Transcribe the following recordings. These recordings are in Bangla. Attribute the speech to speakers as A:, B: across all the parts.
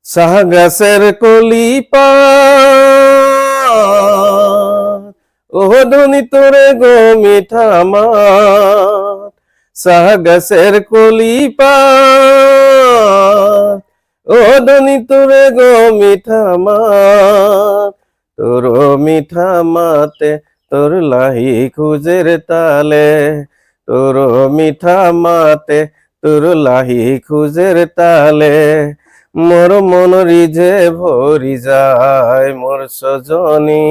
A: চাহ গাছের কলি পাত ও ধনী তোরে গো মিঠা মাত। চাহ গাছের কলি পাত ও ধনী তোরে গো মিঠা মাত। তোর মিঠা মাতে তোর লাহি খুজের তালে, তোর মিঠা মাতে তোর লাহি খুজের তালে। মোর মন রিঝে ভরি যায় মোর সজনী,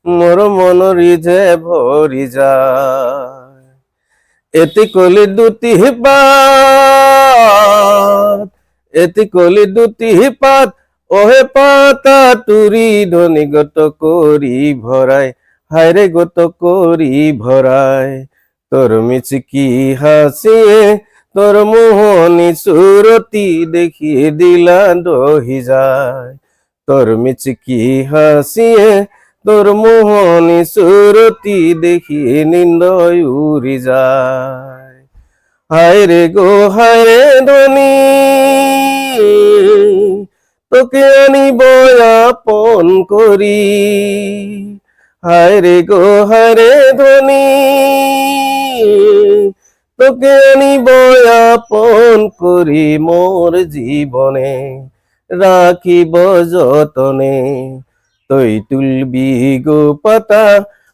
A: মোর মন রিঝে ভরি যায়। এতি কলি দুটি পাত, এতি কলি দুটি পাত ওহে পাতা তুরি ধনী গত করি ভরায়, হায়রে গত করি ভরায়। তোর মিচকি হাসিয়ে তোর মোহনী সুরতি দেখিয়ে দিলা দহি যায়। তোর মিচকি হাসিয়ে তোর মোহনী সুরতি দেখিয়ে নিন্দয় উড়ি যায়। হায়রে গো হায়রে ধনী তোকে আনিব আপন করি, হায়রে গো হায়রে ধনী তোকে আনিব আপন করি মোর জীবনে রাখিব যতনে। তৈ তুলবি গো পাতা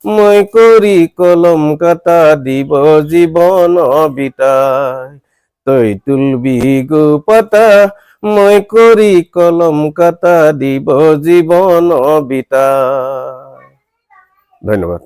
A: মই করি কলম কাতা দিব জীবন বিতায়। তৈ তুলবি গো পাতা মই করি কলম কাতা দিব জীবন বিতায়। ধন্যবাদ।